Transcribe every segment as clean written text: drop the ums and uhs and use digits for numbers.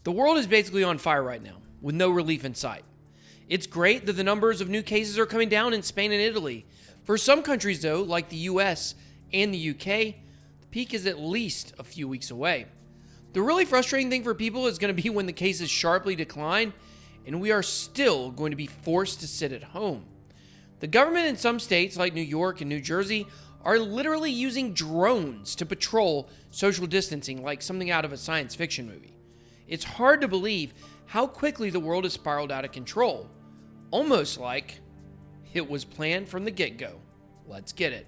The world is basically on fire right now, with no relief in sight. It's great that the numbers of new cases are coming down in Spain and Italy. For some countries, though, like the US and the UK, the peak is at least a few weeks away. The really frustrating thing for people is going to be when the cases sharply decline, and we are still going to be forced to sit at home. The government in some states, like New York and New Jersey, are literally using drones to patrol social distancing like something out of a science fiction movie. It's hard to believe how quickly the world has spiraled out of control. Almost like it was planned from the get-go. Let's get it.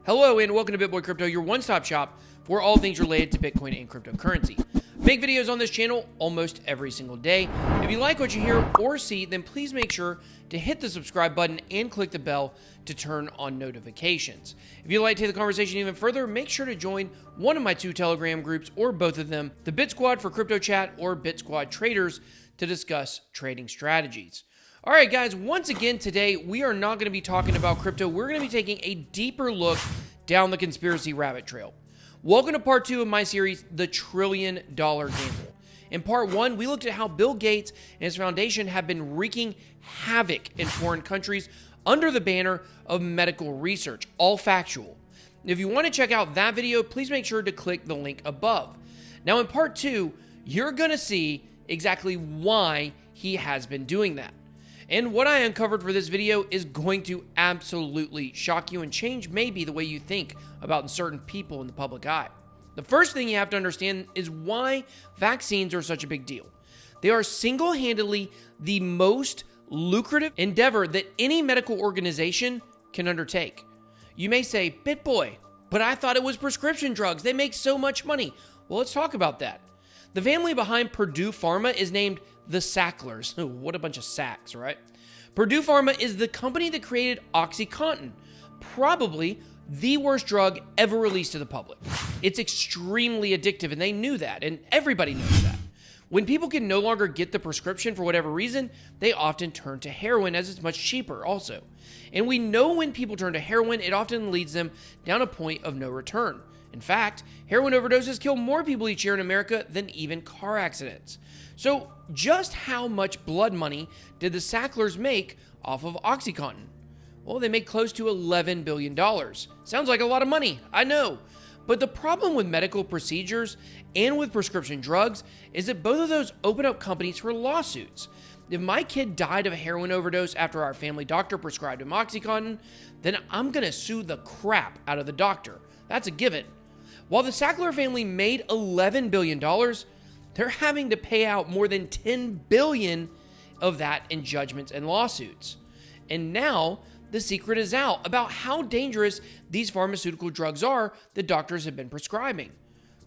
Hello and welcome to BitBoyCrypto, your one-stop shop for all things related to Bitcoin and cryptocurrency. I make videos on this channel almost every single day. If you like what you hear or see, then please make sure to hit the subscribe button and click the bell to turn on notifications. If you'd like to take the conversation even further, make sure to join one of my two Telegram groups or both of them, the Bit Squad for Crypto Chat or Bit Squad Traders, to discuss trading strategies. All right, guys, once again today, we are not going to be talking about crypto. We're going to be taking a deeper look down the conspiracy rabbit trail. Welcome to part 2 of my series, The $1 Trillion Gamble. In part 1, we looked at how Bill Gates and his foundation have been wreaking havoc in foreign countries under the banner of medical research, all factual. If you want to check out that video, please make sure to click the link above. Now in part 2, you're going to see exactly why he has been doing that. And what I uncovered for this video is going to absolutely shock you and change maybe the way you think about certain people in the public eye. The first thing you have to understand is why vaccines are such a big deal. They are single-handedly the most lucrative endeavor that any medical organization can undertake. You may say, BitBoy, but I thought it was prescription drugs. They make so much money. Well, let's talk about that. The family behind Purdue Pharma is named the Sacklers. What a bunch of sacks, right? Purdue Pharma is the company that created OxyContin, probably the worst drug ever released to the public. It's extremely addictive, and they knew that, and everybody knows that. When people can no longer get the prescription for whatever reason, they often turn to heroin as it's much cheaper also. And we know when people turn to heroin, it often leads them down a point of no return. In fact, heroin overdoses kill more people each year in America than even car accidents. So just how much blood money did the Sacklers make off of OxyContin? Well, they made close to $11 billion. Sounds like a lot of money, I know. But the problem with medical procedures and with prescription drugs is that both of those open up companies for lawsuits. If my kid died of a heroin overdose after our family doctor prescribed him OxyContin, then I'm going to sue the crap out of the doctor. That's a given. While the Sackler family made $11 billion, they're having to pay out more than $10 billion of that in judgments and lawsuits. And now the secret is out about how dangerous these pharmaceutical drugs are that doctors have been prescribing.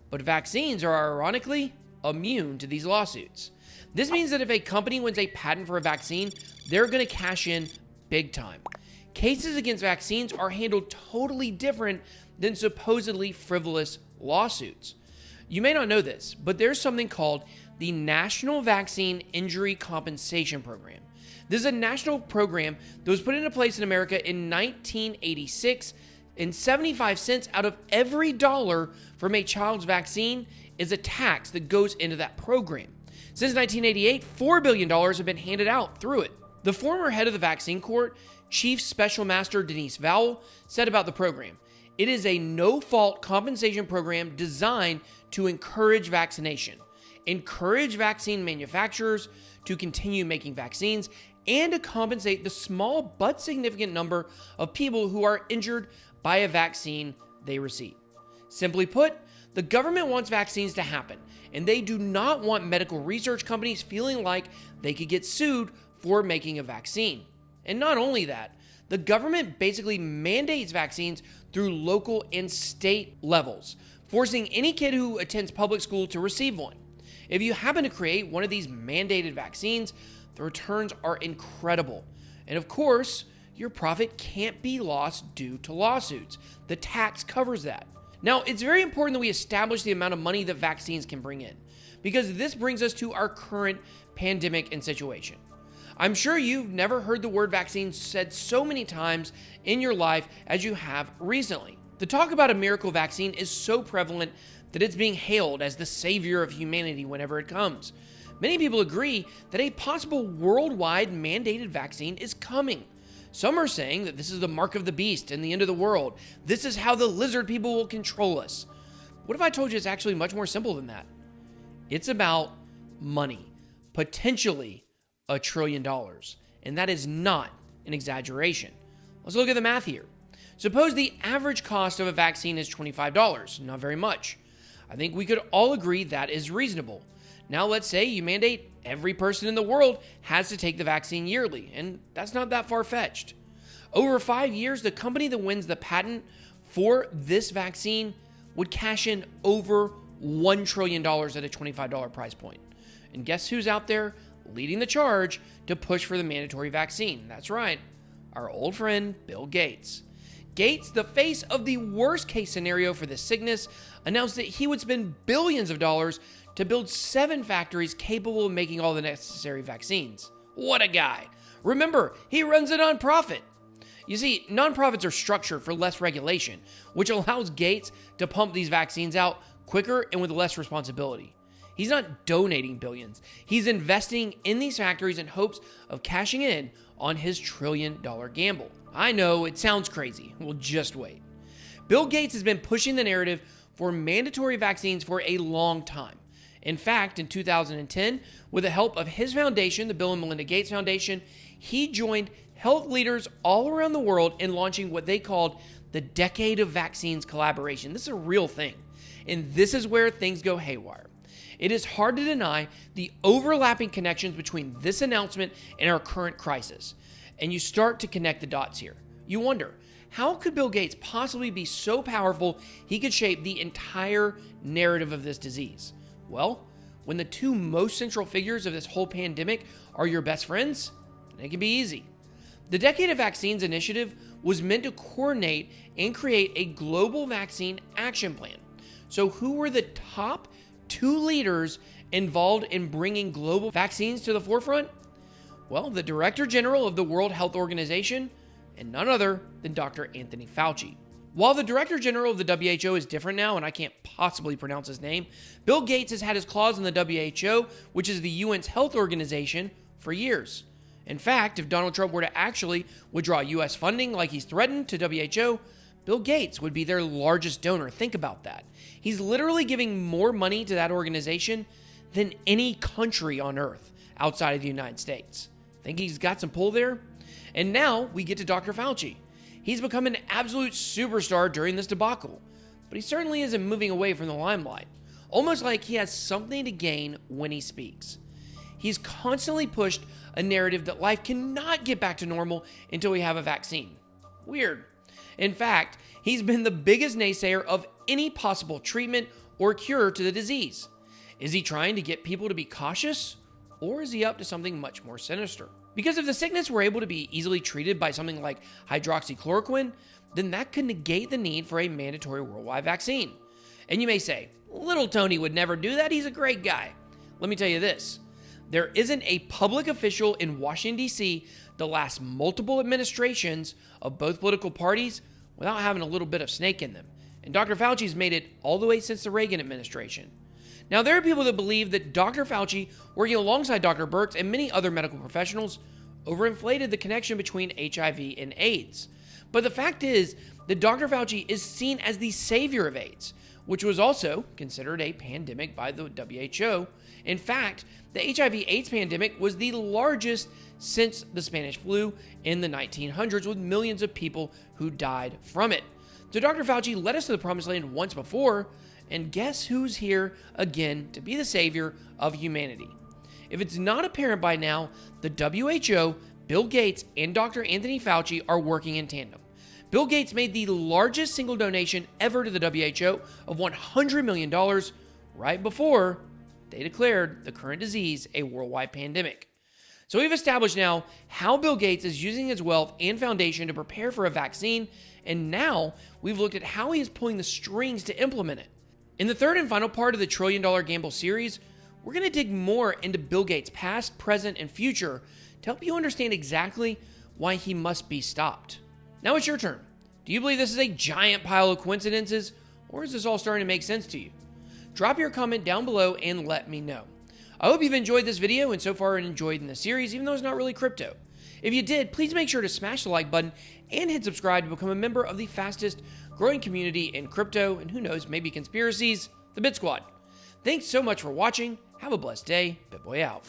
But vaccines are ironically immune to these lawsuits. This means that if a company wins a patent for a vaccine, they're going to cash in big time. Cases against vaccines are handled totally different than supposedly frivolous lawsuits. You may not know this, but there's something called the National Vaccine Injury Compensation Program. This is a national program that was put into place in America in 1986, and 75 cents out of every dollar from a child's vaccine is a tax that goes into that program. Since 1988, $4 billion have been handed out through it. The former head of the vaccine court, Chief Special Master Denise Vowell, said about the program, "It is a no-fault compensation program designed to encourage vaccination, encourage vaccine manufacturers to continue making vaccines, and to compensate the small but significant number of people who are injured by a vaccine they receive." Simply put, the government wants vaccines to happen, and they do not want medical research companies feeling like they could get sued for making a vaccine. And not only that, the government basically mandates vaccines through local and state levels, forcing any kid who attends public school to receive one. If you happen to create one of these mandated vaccines, the returns are incredible. And of course, your profit can't be lost due to lawsuits. The tax covers that. Now, it's very important that we establish the amount of money that vaccines can bring in, because this brings us to our current pandemic and situation. I'm sure you've never heard the word vaccine said so many times in your life as you have recently. The talk about a miracle vaccine is so prevalent that it's being hailed as the savior of humanity whenever it comes. Many people agree that a possible worldwide mandated vaccine is coming. Some are saying that this is the mark of the beast and the end of the world. This is how the lizard people will control us. What if I told you it's actually much more simple than that? It's about money, potentially $1 trillion. And that is not an exaggeration. Let's look at the math here. Suppose the average cost of a vaccine is $25, not very much. I think we could all agree that is reasonable. Now let's say you mandate every person in the world has to take the vaccine yearly, and that's not that far-fetched. Over 5 years, the company that wins the patent for this vaccine would cash in over $1 trillion at a $25 price point. And guess who's out there leading the charge to push for the mandatory vaccine? That's right, our old friend Bill Gates. Gates, the face of the worst case scenario for this sickness, announced that he would spend billions of dollars to build 7 factories capable of making all the necessary vaccines. What a guy. Remember, he runs a nonprofit. You see, nonprofits are structured for less regulation, which allows Gates to pump these vaccines out quicker and with less responsibility. He's not donating billions. He's investing in these factories in hopes of cashing in on his $1 trillion gamble. I know, it sounds crazy. Well, just wait. Bill Gates has been pushing the narrative for mandatory vaccines for a long time. In fact, in 2010, with the help of his foundation, the Bill and Melinda Gates Foundation, he joined health leaders all around the world in launching what they called the Decade of Vaccines collaboration. This is a real thing, and this is where things go haywire. It is hard to deny the overlapping connections between this announcement and our current crisis, and you start to connect the dots here. You wonder, how could Bill Gates possibly be so powerful he could shape the entire narrative of this disease? Well, when the 2 most central figures of this whole pandemic are your best friends, it can be easy. The Decade of Vaccines initiative was meant to coordinate and create a global vaccine action plan. So who were the top 2 leaders involved in bringing global vaccines to the forefront? Well, the Director General of the World Health Organization, and none other than Dr. Anthony Fauci. While the Director General of the WHO is different now, and I can't possibly pronounce his name, Bill Gates has had his claws in the WHO, which is the UN's health organization, for years. In fact, if Donald Trump were to actually withdraw U.S. funding like he's threatened to WHO, Bill Gates would be their largest donor. Think about that. He's literally giving more money to that organization than any country on earth outside of the United States. Think he's got some pull there? And now we get to Dr. Fauci. He's become an absolute superstar during this debacle, but he certainly isn't moving away from the limelight, almost like he has something to gain when he speaks. He's constantly pushed a narrative that life cannot get back to normal until we have a vaccine. Weird. In fact, he's been the biggest naysayer of any possible treatment or cure to the disease. Is he trying to get people to be cautious, or is he up to something much more sinister? Because if the sickness were able to be easily treated by something like hydroxychloroquine, then that could negate the need for a mandatory worldwide vaccine. And you may say, little Tony would never do that, he's a great guy. Let me tell you this, there isn't a public official in Washington, D.C. that lasts multiple administrations of both political parties without having a little bit of snake in them. And Dr. Fauci's made it all the way since the Reagan administration. Now, there are people that believe that Dr. Fauci, working alongside Dr. Birx and many other medical professionals, overinflated the connection between HIV and AIDS. But the fact is that Dr. Fauci is seen as the savior of AIDS, which was also considered a pandemic by the WHO. In fact, the HIV/AIDS pandemic was the largest since the Spanish flu in the 1900s, with millions of people who died from it. So Dr. Fauci led us to the promised land once before, and guess who's here again to be the savior of humanity? If it's not apparent by now, the WHO, Bill Gates, and Dr. Anthony Fauci are working in tandem. Bill Gates made the largest single donation ever to the WHO of $100 million right before they declared the current disease a worldwide pandemic. So we've established now how Bill Gates is using his wealth and foundation to prepare for a vaccine, and now we've looked at how he is pulling the strings to implement it. In the third and final part of the $1 Trillion Gamble series, we're going to dig more into Bill Gates' past, present, and future to help you understand exactly why he must be stopped. Now it's your turn. Do you believe this is a giant pile of coincidences, or is this all starting to make sense to you? Drop your comment down below and let me know. I hope you've enjoyed this video and so far enjoyed in the series, even though it's not really crypto. If you did, please make sure to smash the like button and hit subscribe to become a member of the fastest growing community in crypto, and who knows, maybe conspiracies, the Bit Squad. Thanks so much for watching. Have a blessed day. BitBoy out.